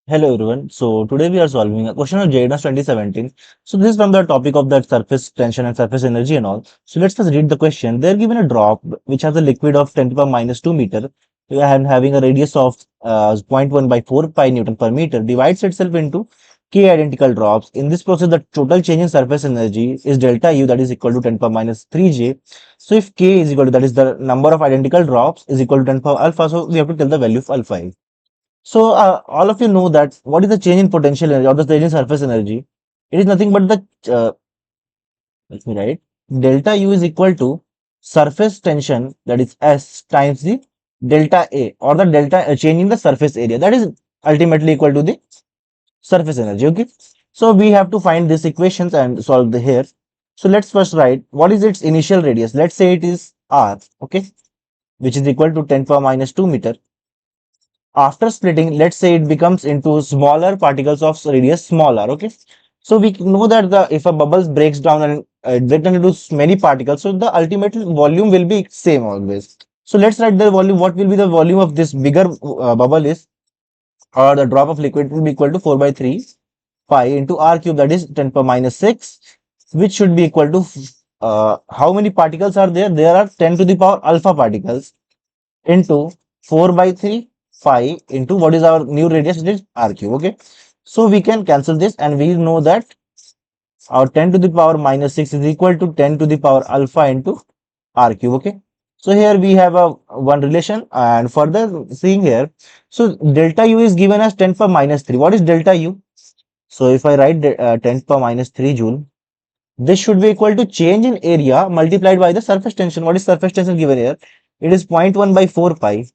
Hello everyone. So today we are solving a question of JEE 2017. So this is from the topic of that surface tension and surface energy and all. So let's first read the question. They're given a drop which has a liquid of 10 to the power minus 2 meter and having a radius of zero point 0.1 by 4 pi Newton per meter divides itself into k identical drops. In this process, the total change in surface energy is delta U that is equal to 10 to the power minus 3j. So if k is equal to that is the number of identical drops is equal to 10 to the power alpha. So we have to tell the value of alpha. So all of you know that what is the change in potential energy or the change in surface energy? It is nothing but the let me write delta U is equal to surface tension that is S times the delta A or the delta change in the surface area that is ultimately equal to the surface energy. Okay, so we have to find these equations and solve the here. So let's first write what is its initial radius. Let's say it is R. Okay, which is equal to 10 power minus 2 meter. After splitting, let's say it becomes into smaller particles of radius smaller. Okay, so we know that the if a bubbles breaks down and break down into many particles, so the ultimate volume will be same always. So let's write the volume. What will be the volume of this bigger bubble is, or the drop of liquid will be equal to 4 by 3 pi into r cube, that is 10 power minus 6, which should be equal to how many particles are there? There are 10 to the power alpha particles into 4 by 3 phi into what is our new radius, it is r cube. Okay, so we can cancel this and we know that our 10 to the power minus 6 is equal to 10 to the power alpha into r cube. Okay, so here we have a one relation, and further seeing here, so delta U is given as 10 power minus 3. What is delta U? So if I write 10 power minus 3 joule, this should be equal to change in area multiplied by the surface tension. What is surface tension given here? It is 0.1 by 4 pi.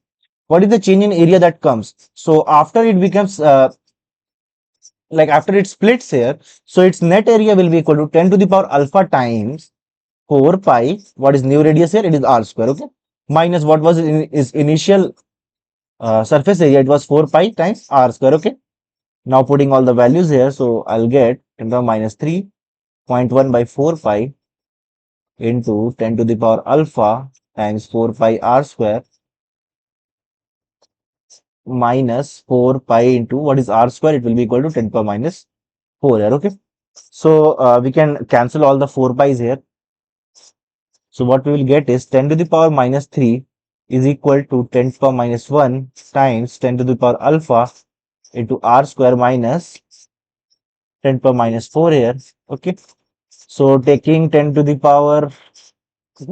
What is the change in area that comes? So after it becomes like after it splits here, so its net area will be equal to 10 to the power alpha times 4 pi. What is new radius here? It is r square. Okay, minus what was is initial surface area? It was 4 pi times r square. Okay, now putting all the values here, so I'll get 10 to the minus 3.1 by 4 pi into 10 to the power alpha times 4 pi r square minus 4 pi into what is r square, it will be equal to 10 power minus 4 here. Okay, so we can cancel all the 4 pi's here. So what we will get is 10 to the power minus 3 is equal to 10 to the power minus 1 times 10 to the power alpha into r square minus 10 to the power minus 4 here. Okay, so taking 10 to the power,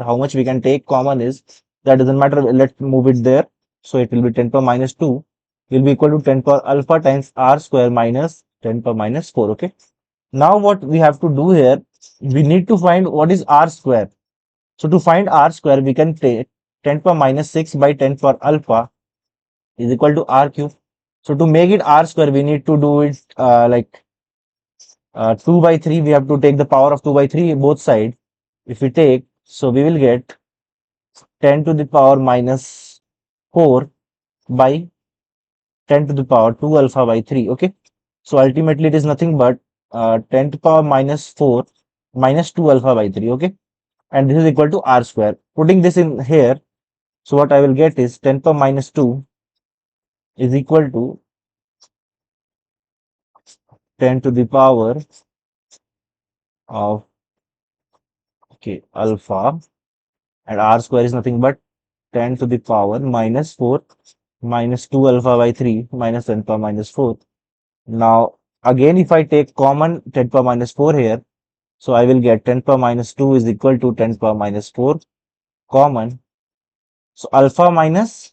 how much we can take common is, that doesn't matter, let's move it there. So it will be 10 power minus 2 will be equal to 10 power alpha times r square minus 10 power minus 4. Okay, now what we have to do here, we need to find what is r square. So to find r square, we can take 10 power minus 6 by 10 power alpha is equal to r cube. So to make it r square, we need to do it 2 by 3. We have to take the power of 2 by 3 both sides. If we take, so we will get 10 to the power minus 4 by 10 to the power 2 alpha by 3. Okay, so ultimately it is nothing but 10 to the power minus 4 minus 2 alpha by 3. Okay, and this is equal to r square. Putting this in here, so what I will get is 10 power minus 2 is equal to 10 to the power of, okay, alpha, and r square is nothing but 10 to the power minus 4 minus 2 alpha by 3 minus 10 power minus 4. Now again, if I take common 10 power minus 4 here, so I will get 10 power minus 2 is equal to 10 power minus 4 common. So alpha minus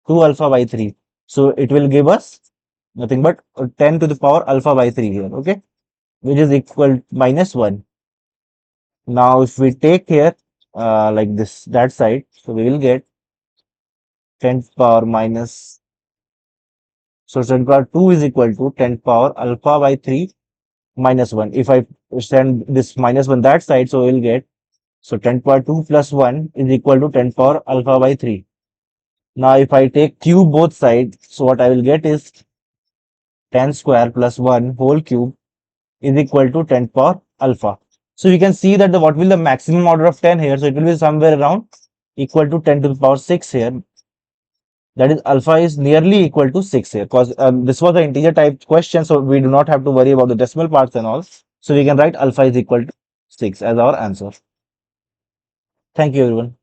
2 alpha by 3. So it will give us nothing but 10 to the power alpha by 3 here. Okay, which is equal minus 1. Now if we take here like this, that side, so we will get 10 power minus, so 10 power 2 is equal to 10 power alpha by 3 minus 1. If I send this minus 1 that side, so we will get, so 10 power 2 plus 1 is equal to 10 power alpha by 3. Now if I take cube both sides, so what I will get is 10 square plus 1 whole cube is equal to 10 power alpha. So you can see that what will the maximum order of 10 here, so it will be somewhere around equal to 10 to the power 6 here. That is, alpha is nearly equal to 6 here, because this was an integer type question, so we do not have to worry about the decimal parts and all. So we can write alpha is equal to 6 as our answer. Thank you, everyone.